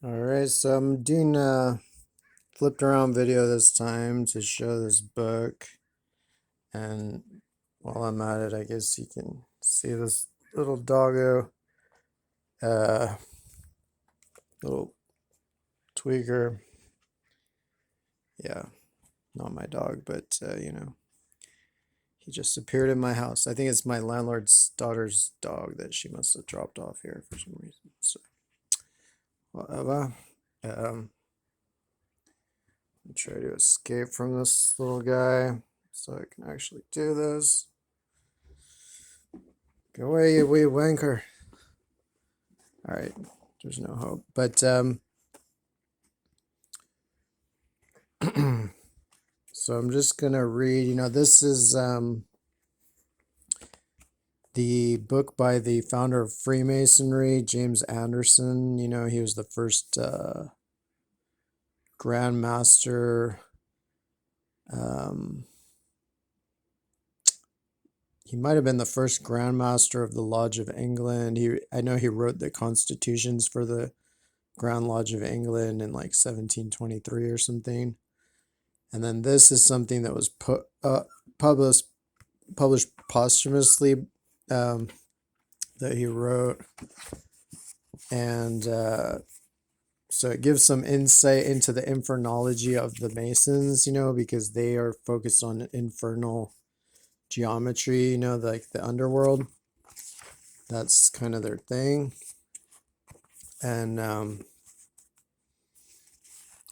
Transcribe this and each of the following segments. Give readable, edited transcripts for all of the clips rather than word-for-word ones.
Alright, so I'm doing a flipped around video this time to show this book. And while I'm at it, I guess you can see this little doggo, uh, little tweaker. Yeah, not my dog, but he just appeared in my house. I think it's my landlord's daughter's dog that she must have dropped off here for some reason. So, whatever. Try to escape from this little guy so I can actually do this. Go away, you wee wanker. Alright, there's no hope. But, so I'm just gonna read, this is, the book by the founder of Freemasonry, James Anderson. He was the first, Grand Master. He might have been the first Grand Master of the Lodge of England. I know he wrote the constitutions for the Grand Lodge of England in like 1723 or something. And then this is something that was published posthumously, that he wrote. And so it gives some insight into the infernology of the Masons, because they are focused on infernal geometry, like the underworld. That's kind of their thing. And, I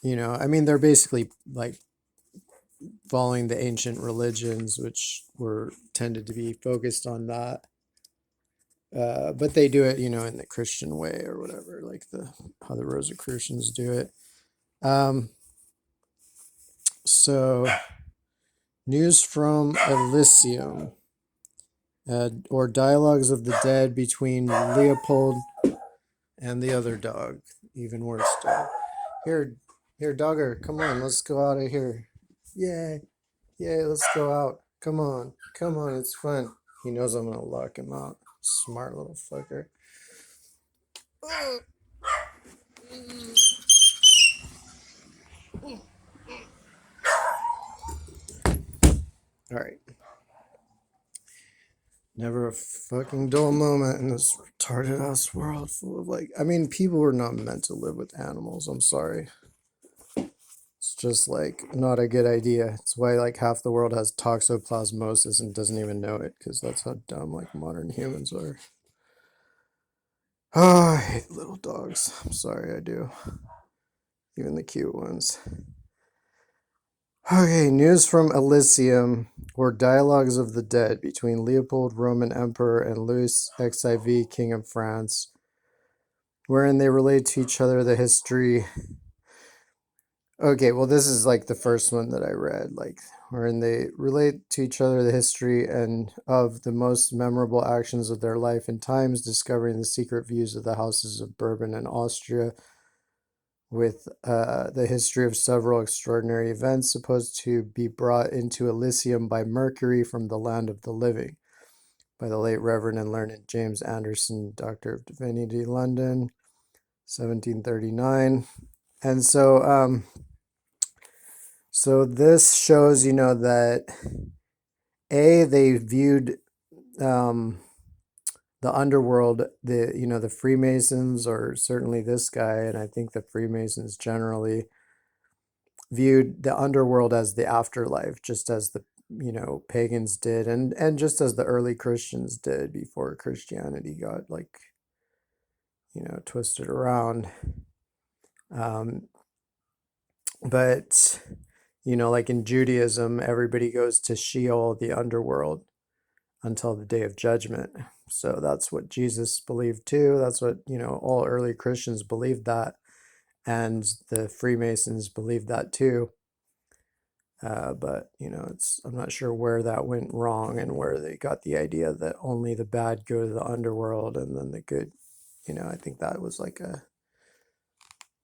mean, they're basically like following the ancient religions, which were tended to be focused on that. But they do it, in the Christian way or whatever, like how the Rosicrucians do it. So, news from Elysium, or dialogues of the dead between Leopold and the other dog. Even worse dog. Here, dogger, come on, let's go out of here. Yay, let's go out. Come on, it's fun. He knows I'm gonna lock him out. Smart little fucker. Alright. Never a fucking dull moment in this retarded ass world full of people were not meant to live with animals. I'm sorry. It's just not a good idea. It's why half the world has toxoplasmosis and doesn't even know it, because that's how dumb modern humans are. Oh, I hate little dogs. I'm sorry, I do. Even the cute ones. Okay, news from Elysium, or dialogues of the dead between Leopold, Roman Emperor, and Louis XIV, King of France, wherein they relate to each other the history. Okay, well, this is the first one that I read, wherein they relate to each other the history and of the most memorable actions of their life and times, discovering the secret views of the houses of Bourbon and Austria, with the history of several extraordinary events supposed to be brought into Elysium by Mercury from the land of the living, by the late Reverend and learned James Anderson, Doctor of Divinity, London, 1739. And so, so this shows, that they viewed the underworld, the Freemasons, or certainly this guy, and I think the Freemasons generally viewed the underworld as the afterlife, just as the pagans did, and just as the early Christians did before Christianity got twisted around. But in Judaism, everybody goes to Sheol, the underworld, until the day of judgment. So that's what Jesus believed too. That's what all early Christians believed that, and the Freemasons believed that too. But I'm not sure where that went wrong and where they got the idea that only the bad go to the underworld and then the good. I think that was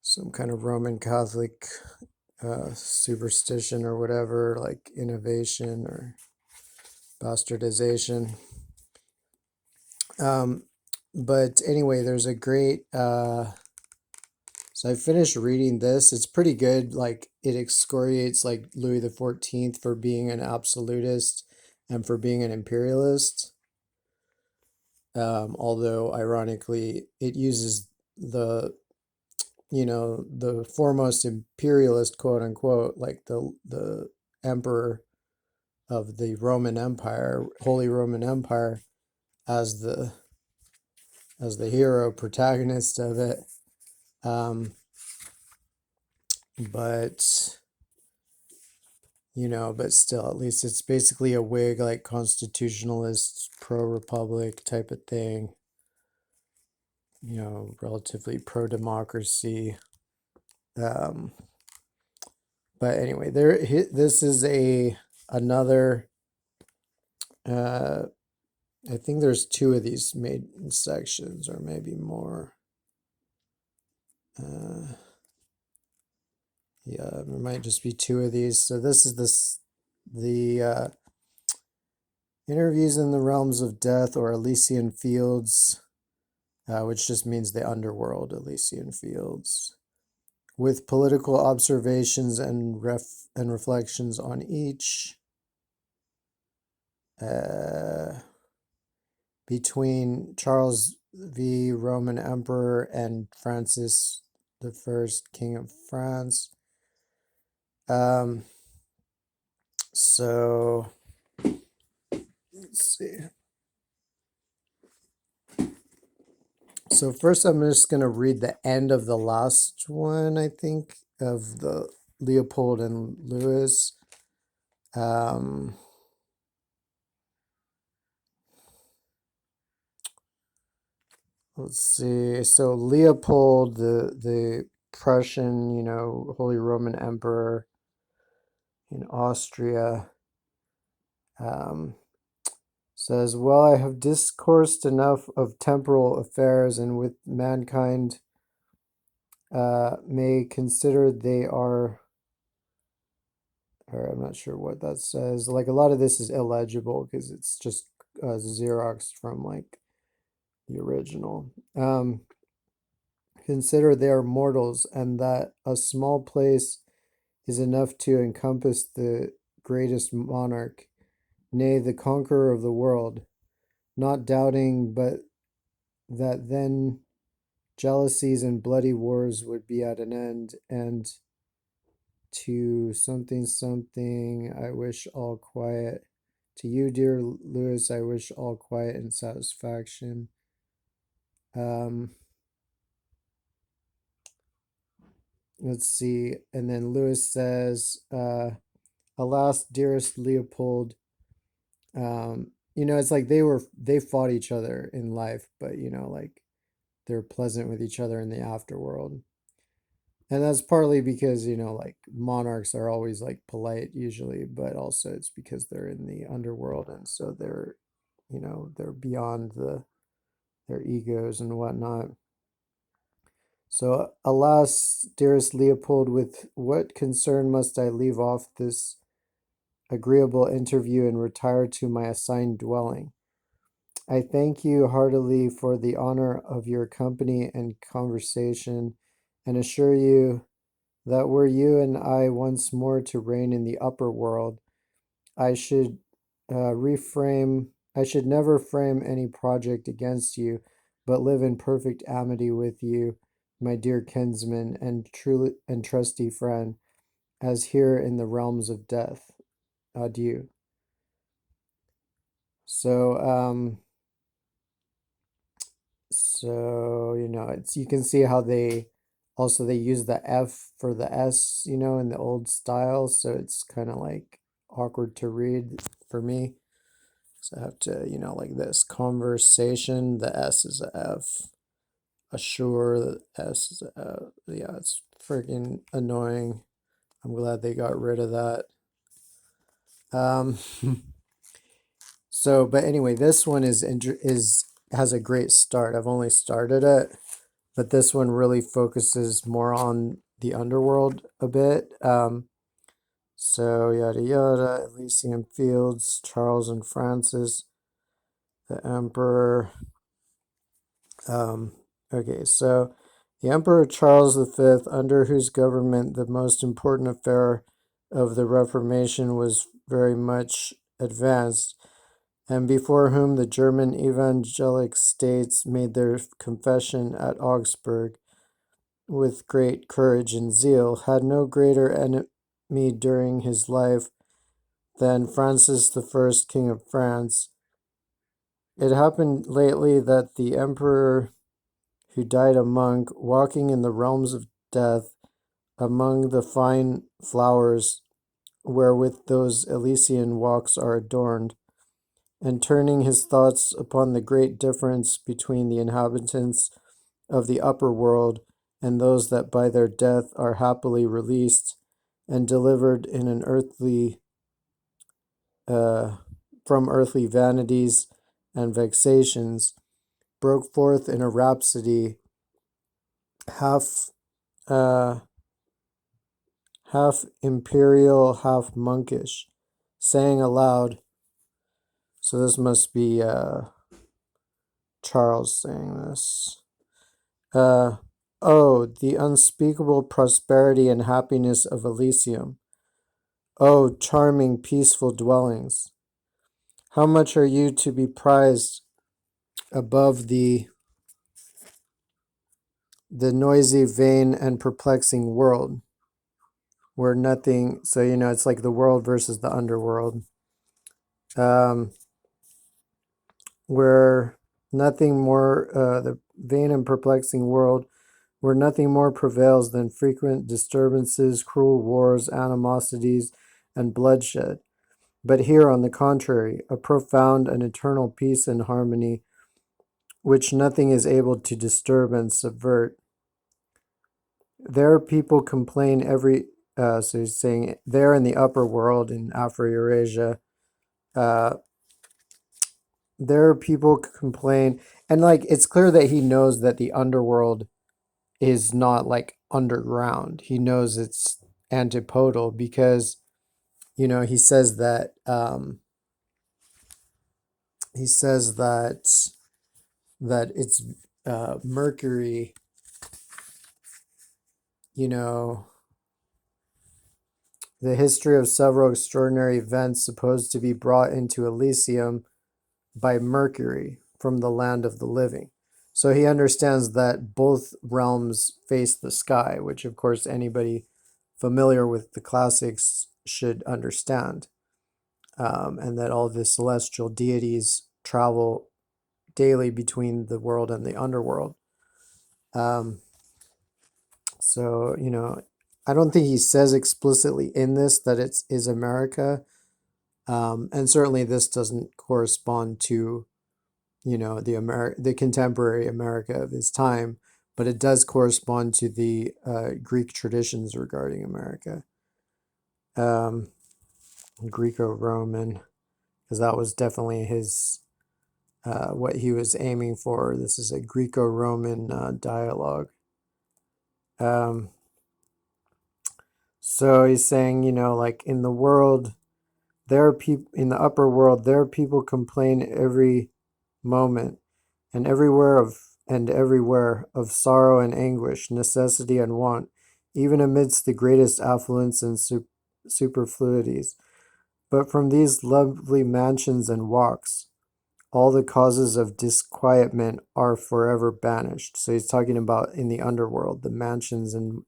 some kind of Roman Catholic superstition or whatever, like innovation or bastardization. But anyway, there's a great So I finished reading this. It's pretty good. Like it excoriates like Louis the 14th for being an absolutist and for being an imperialist. Although ironically, it uses the the foremost imperialist, quote unquote, like the emperor of the Roman Empire, Holy Roman Empire, as the hero protagonist of it. But but still, at least it's basically a Whig, like constitutionalist, pro-republic type of thing. Relatively pro-democracy. Um, but anyway, this is another. I think there's two of these main sections, or maybe more. Yeah, there might just be two of these. So this is the interviews in the realms of death, or Elysian fields, which just means the underworld, Elysian fields, with political observations and reflections on each. Between Charles V, Roman Emperor, and Francis the First, King of France. So let's see. So first I'm just going to read the end of the last one, I think, of the Leopold and Louis. Let's see. So Leopold, the Prussian, Holy Roman Emperor in Austria, says, "Well, I have discoursed enough of temporal affairs, and with mankind may consider they are," or I'm not sure what that says. Like a lot of this is illegible because it's just Xeroxed from like the original. Consider they are mortals, and that a small place is enough to encompass the greatest monarch, nay, the conqueror of the world, not doubting but that then jealousies and bloody wars would be at an end, and to something something I wish all quiet. To you, dear Louis, I wish all quiet and satisfaction. Let's see. And then Louis says, alas, dearest Leopold, it's like they fought each other in life, but like they're pleasant with each other in the afterworld. And that's partly because, like monarchs are always like polite usually, but also it's because they're in the underworld, and so they're beyond their egos and whatnot. So, alas, dearest Leopold, with what concern must I leave off this agreeable interview and retire to my assigned dwelling? I thank you heartily for the honor of your company and conversation, and assure you that were you and I once more to reign in the upper world, I should I should never frame any project against you, but live in perfect amity with you, my dear kinsman and trusty friend, as here in the realms of death. Adieu. So, it's you can see how they use the F for the S, in the old style, so it's kind of like awkward to read for me. So I have to, like this conversation, the S is a F. Assure, the S is a F. Yeah, it's freaking annoying. I'm glad they got rid of that. Um, but anyway, this one is has a great start. I've only started it, but this one really focuses more on the underworld a bit. So yada yada, Elysian Fields, Charles and Francis, the Emperor. Okay, so The Emperor Charles V, under whose government the most important affair of the Reformation was very much advanced, and before whom the German evangelic states made their confession at Augsburg with great courage and zeal, had no greater enemy during his life than Francis I, King of France. It happened lately that the emperor, who died a monk, walking in the realms of death among the fine flowers wherewith those Elysian walks are adorned, and turning his thoughts upon the great difference between the inhabitants of the upper world and those that by their death are happily released and delivered in an earthly from earthly vanities and vexations, broke forth in a rhapsody half uh, half imperial, half monkish, saying aloud. So this must be Charles saying this. Uh, oh, the unspeakable prosperity and happiness of Elysium. Oh, charming, peaceful dwellings. How much are you to be prized above the noisy, vain, and perplexing world, where nothing, so, it's like the world versus the underworld, um, where nothing more, the vain and perplexing world, where nothing more prevails than frequent disturbances, cruel wars, animosities, and bloodshed. But here, on the contrary, a profound and eternal peace and harmony, which nothing is able to disturb and subvert. There people complain so he's saying there in the upper world in Afro-Eurasia, uh, there people complain, and like it's clear that he knows that the underworld is not like underground. He knows it's antipodal because, he says that, that it's Mercury, you know, the history of several extraordinary events supposed to be brought into Elysium by Mercury from the land of the living. So he understands that both realms face the sky, which of course anybody familiar with the classics should understand, and that all the celestial deities travel daily between the world and the underworld. Um, so, I don't think he says explicitly in this that it is America. And certainly this doesn't correspond to, the contemporary America of his time, but it does correspond to the Greek traditions regarding America, um, Greco-Roman, because that was definitely his what he was aiming for. This is a Greco-Roman dialogue. Um, so he's saying, like in the world, there are people in the upper world. There are people complain every moment and everywhere of sorrow and anguish, necessity and want, even amidst the greatest affluence and superfluities. But from these lovely mansions and walks, all the causes of disquietment are forever banished. So he's talking about in the underworld, the mansions and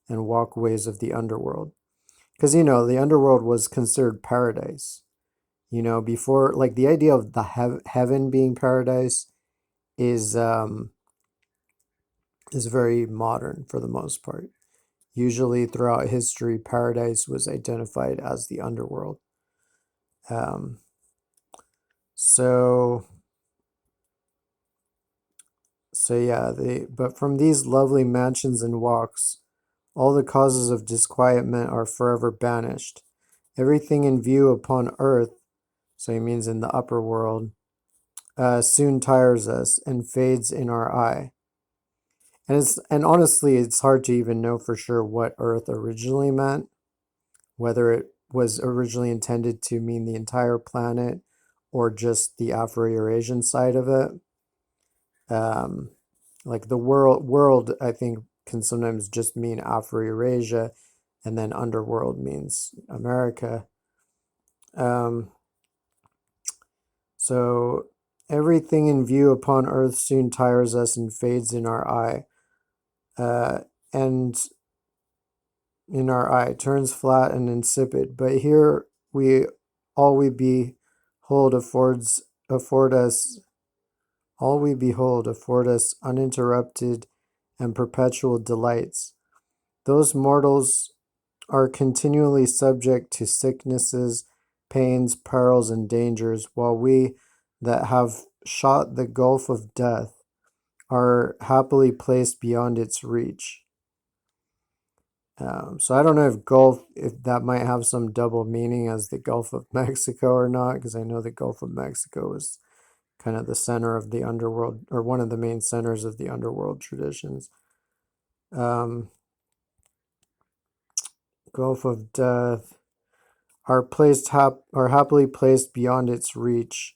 walkways of the underworld. Because, the underworld was considered paradise. Before, like the idea of the heaven being paradise is very modern for the most part. Usually throughout history, paradise was identified as the underworld. Um, so yeah, but from these lovely mansions and walks, all the causes of disquietment are forever banished. Everything in view upon earth, so he means in the upper world, soon tires us and fades in our eye. And honestly, it's hard to even know for sure what earth originally meant, whether it was originally intended to mean the entire planet or just the Afro-Eurasian side of it. Um, Like the world, I think, can sometimes just mean Afro-Eurasia, and then underworld means America. Um, so everything in view upon earth soon tires us and fades in our eye, and in our eye turns flat and insipid. But here we all we behold afford us all we behold afford us uninterrupted and perpetual delights. Those mortals are continually subject to sicknesses, pains, perils, and dangers, while we that have shot the gulf of death are happily placed beyond its reach. So I don't know if that might have some double meaning as the Gulf of Mexico or not, because I know the Gulf of Mexico is kind of the center of the underworld, or one of the main centers of the underworld traditions. Um, Gulf of Death are happily placed beyond its reach,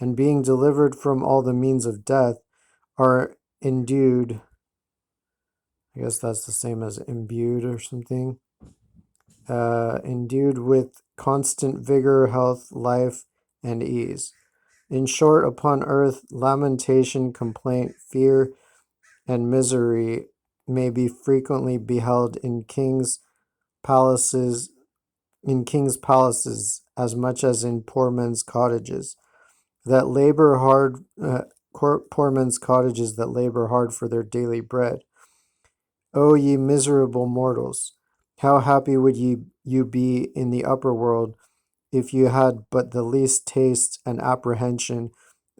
and being delivered from all the means of death, are endued. I guess that's the same as imbued or something. Endued with constant vigor, health, life, and ease. In short, upon earth, lamentation, complaint, fear, and misery may be frequently beheld palaces, in kings' palaces, as much as in poor men's cottages. That labor hard, poor men's cottages that labor hard for their daily bread. O ye miserable mortals, how happy would you be in the upper world if you had but the least taste and apprehension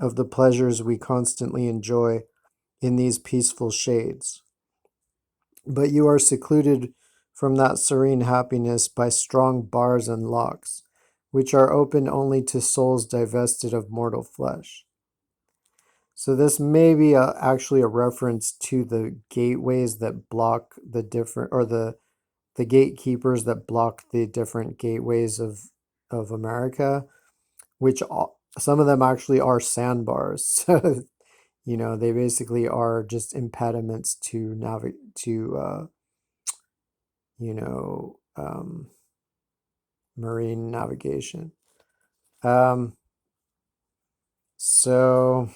of the pleasures we constantly enjoy in these peaceful shades. But you are secluded from that serene happiness by strong bars and locks, which are open only to souls divested of mortal flesh. So this may be actually a reference to the gateways that block the different, or the gatekeepers that block the different gateways of America, which some of them actually are sandbars. So, they basically are just impediments to you know, marine navigation. Um, so,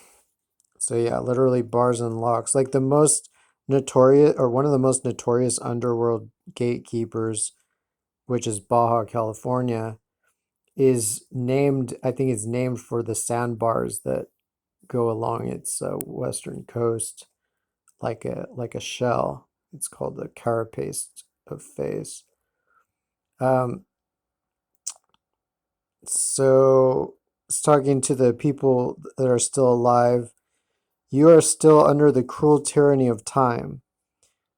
so yeah, literally bars and locks. Like the most notorious, or one of the most notorious underworld gatekeepers, which is Baja California, is named, I think it's named for the sandbars that go along its western coast, like a shell. It's called the carapace of face. Um, so it's talking to the people that are still alive. You are still under the cruel tyranny of time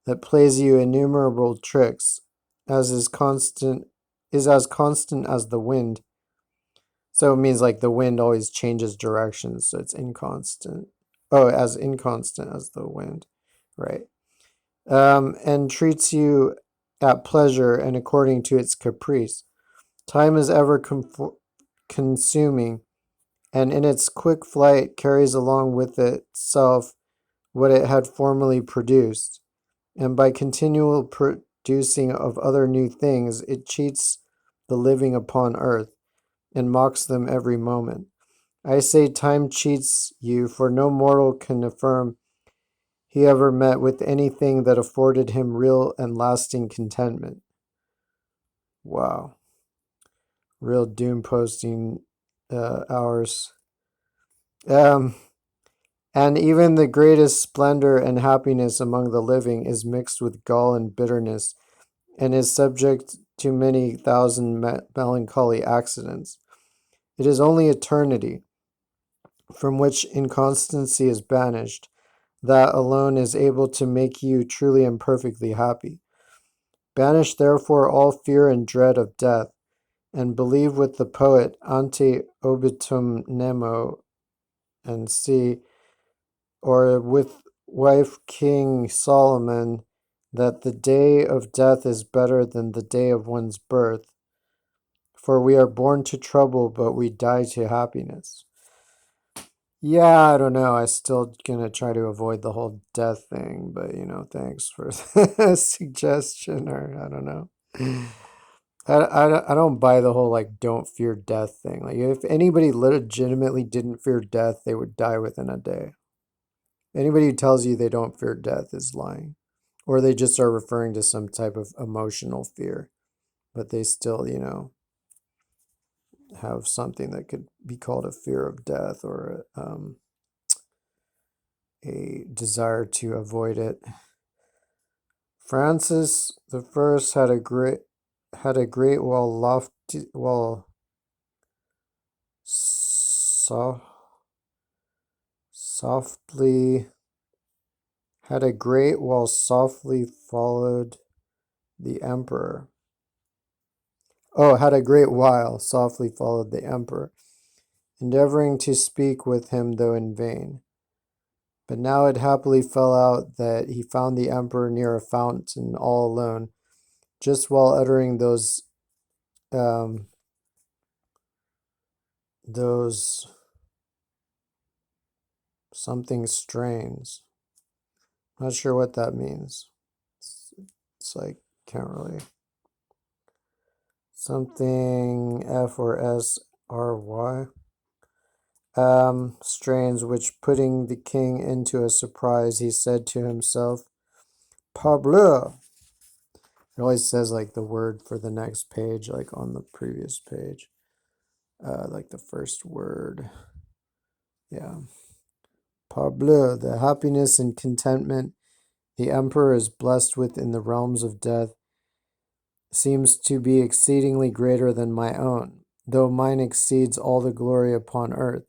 that plays you innumerable tricks, is as constant as the wind. So it means like the wind always changes directions, so it's inconstant. Oh, as inconstant as the wind, right? And treats you at pleasure and according to its caprice. Time is ever consuming, and in its quick flight carries along with itself what it had formerly produced, and by continual producing of other new things, it cheats the living upon earth, and mocks them every moment. I say time cheats you, for no mortal can affirm he ever met with anything that afforded him real and lasting contentment. Wow. Real doom posting hours. Um, and even the greatest splendor and happiness among the living is mixed with gall and bitterness, and is subject to many thousand melancholy accidents. It is only eternity, from which inconstancy is banished, that alone is able to make you truly and perfectly happy. Banish therefore all fear and dread of death, and believe with the poet ante obitum nemo, and see, or with wife King Solomon, that the day of death is better than the day of one's birth, for we are born to trouble, but we die to happiness. Yeah, I don't know. I still gonna try to avoid the whole death thing, but thanks for the suggestion, or I don't know. I don't buy the whole like don't fear death thing. Like if anybody legitimately didn't fear death, they would die within a day. Anybody who tells you they don't fear death is lying. Or they just are referring to some type of emotional fear, but they still, have something that could be called a fear of death or a desire to avoid it. Francis the First had a great while lofty while so, softly had a great while softly followed the emperor. Oh, had a great while softly followed the emperor, endeavoring to speak with him, though in vain. But now it happily fell out that he found the emperor near a fountain, all alone, just while uttering um, those something strains. Not sure what that means. It's like can't really something F or S R Y. Strains, which putting the king into a surprise, he said to himself, Parbleu! It always says like the word for the next page, like on the previous page. Like the first word. Yeah. Parbleu, the happiness and contentment the emperor is blessed with in the realms of death seems to be exceedingly greater than my own, though mine exceeds all the glory upon earth.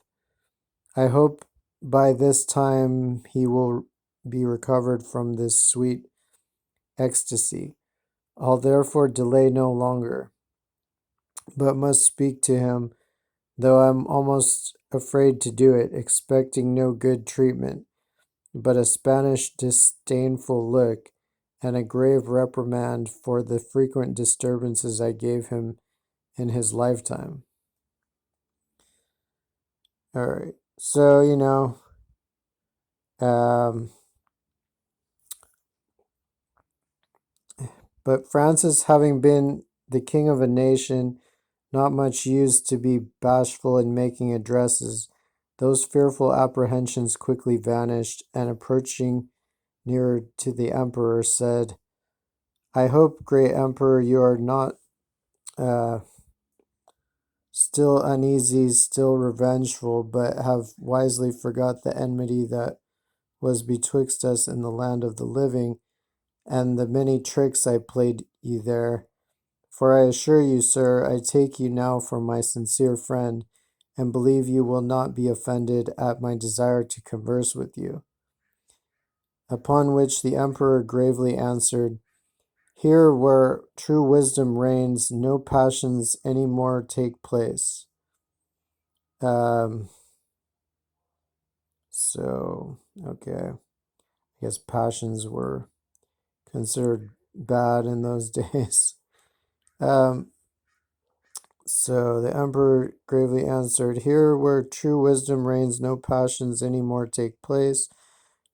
I hope by this time he will be recovered from this sweet ecstasy. I'll therefore delay no longer, but must speak to him, though I'm almost afraid to do it, expecting no good treatment, but a Spanish disdainful look and a grave reprimand for the frequent disturbances I gave him in his lifetime. All right. So, um, but Francis, having been the king of a nation, not much used to be bashful in making addresses, those fearful apprehensions quickly vanished, and approaching nearer to the emperor, said, I hope, great emperor, you are not uh, still uneasy, still revengeful, but have wisely forgot the enmity that was betwixt us in the land of the living, and the many tricks I played you there. For I assure you, sir, I take you now for my sincere friend, and believe you will not be offended at my desire to converse with you. Upon which the emperor gravely answered, Here where true wisdom reigns, no passions any more take place. Um, okay. I guess passions were considered bad in those days. Um, so the emperor gravely answered, Here where true wisdom reigns, no passions any more take place,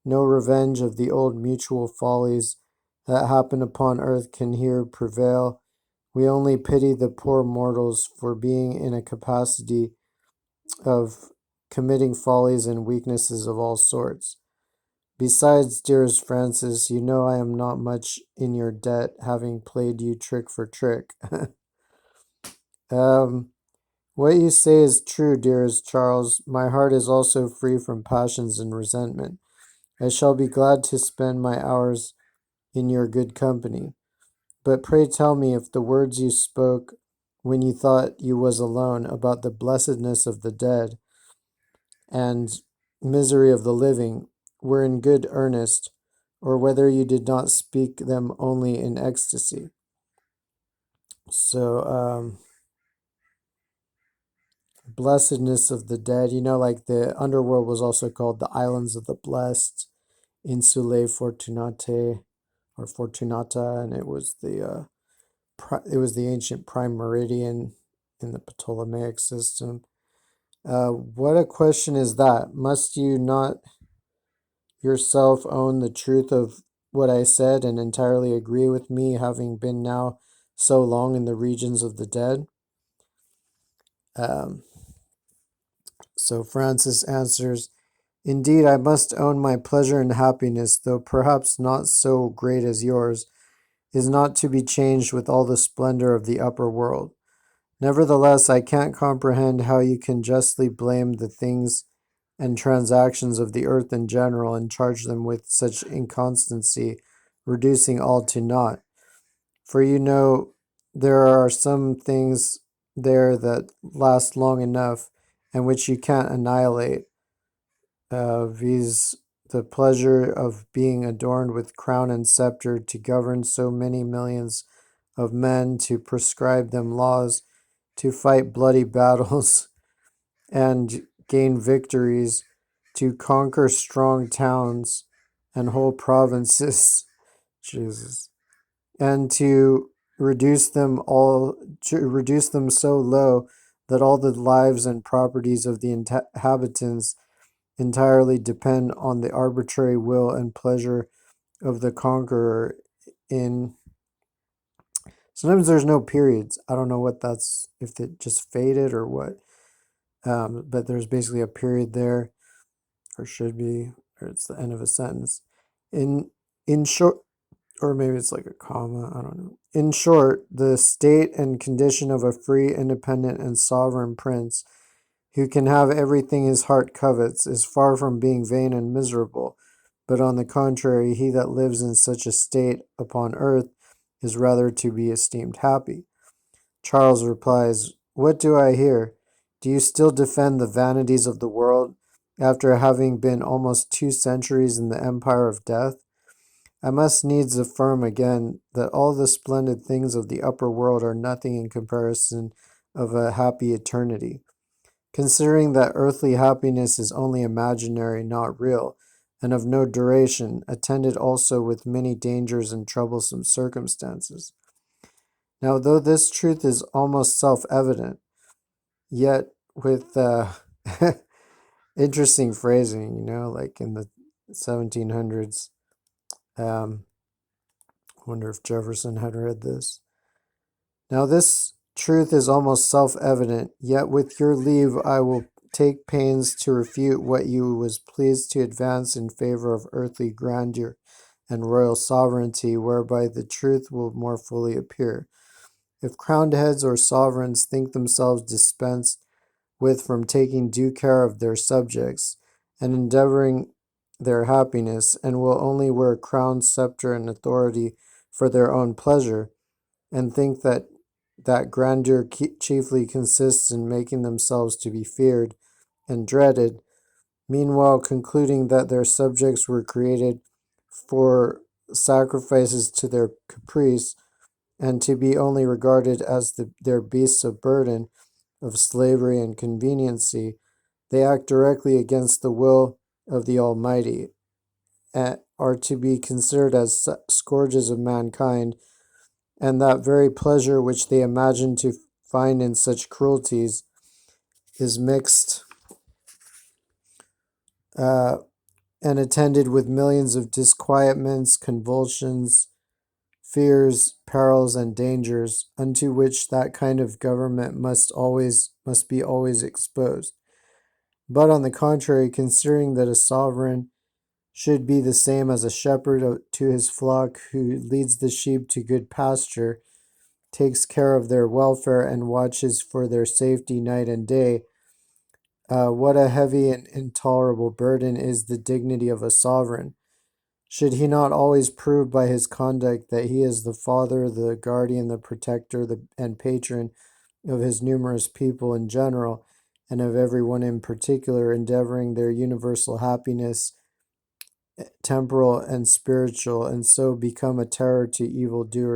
no revenge of the old mutual follies that happen upon earth can here prevail. We only pity the poor mortals for being in a capacity of committing follies and weaknesses of all sorts. Besides, dearest Francis, you know I am not much in your debt, having played you trick for trick. um, what you say is true, dearest Charles. My heart is also free from passions and resentment. I shall be glad to spend my hours in your good company. But pray tell me if the words you spoke when you thought you was alone about the blessedness of the dead and misery of the living were in good earnest, or whether you did not speak them only in ecstasy. So, blessedness of the dead, like the underworld was also called the Islands of the Blessed, Insulae Fortunatae or Fortunata, and it was the ancient prime meridian in the Ptolemaic system. What a question is that? Must you not yourself own the truth of what I said and entirely agree with me, having been now so long in the regions of the dead? Um, so Francis answers, Indeed, I must own my pleasure and happiness, though perhaps not so great as yours, is not to be changed with all the splendor of the upper world. Nevertheless, I can't comprehend how you can justly blame the things and transactions of the earth in general and charge them with such inconstancy, reducing all to naught. For you know there are some things there that last long enough and which you can't annihilate, viz. The pleasure of being adorned with crown and scepter, to govern so many millions of men, to prescribe them laws, to fight bloody battles and gain victories, to conquer strong towns and whole provinces, Jesus, and to reduce them so low that all the lives and properties of the inhabitants entirely depend on the arbitrary will and pleasure of the conqueror. In sometimes there's no periods. I don't know what that's, if it just faded or what. But there's basically a period there, or should be, or it's the end of a sentence. In short, or maybe it's like a comma, I don't know. In short, the state and condition of a free, independent, and sovereign prince, who can have everything his heart covets, is far from being vain and miserable, but on the contrary, he that lives in such a state upon earth is rather to be esteemed happy. Charles replies, What do I hear? Do you still defend the vanities of the world, after having been almost 2 centuries in the empire of death? I must needs affirm again that all the splendid things of the upper world are nothing in comparison of a happy eternity. Considering that earthly happiness is only imaginary, not real, and of no duration, attended also with many dangers and troublesome circumstances. Now, though this truth is almost self-evident, yet with interesting phrasing, like in the 1700s. I wonder if Jefferson had read this. Now, this truth is almost self-evident, yet with your leave I will take pains to refute what you was pleased to advance in favor of earthly grandeur and royal sovereignty, whereby the truth will more fully appear. If crowned heads or sovereigns think themselves dispensed with from taking due care of their subjects and endeavoring their happiness, and will only wear crown, scepter, and authority for their own pleasure, and think that grandeur chiefly consists in making themselves to be feared and dreaded, meanwhile concluding that their subjects were created for sacrifices to their caprice, and to be only regarded as their beasts of burden, of slavery and conveniency, they act directly against the will of the Almighty, and are to be considered as scourges of mankind, and that very pleasure which they imagine to find in such cruelties is mixed and attended with millions of disquietments, convulsions, fears, perils, and dangers, unto which that kind of government must be always exposed. But on the contrary, considering that a sovereign should be the same as a shepherd to his flock, who leads the sheep to good pasture, takes care of their welfare, and watches for their safety night and day, what a heavy and intolerable burden is the dignity of a sovereign! Should he not always prove by his conduct that he is the father, the guardian, the protector, and patron of his numerous people in general, and of everyone in particular, endeavoring their universal happiness, temporal and spiritual, and so become a terror to evildoers?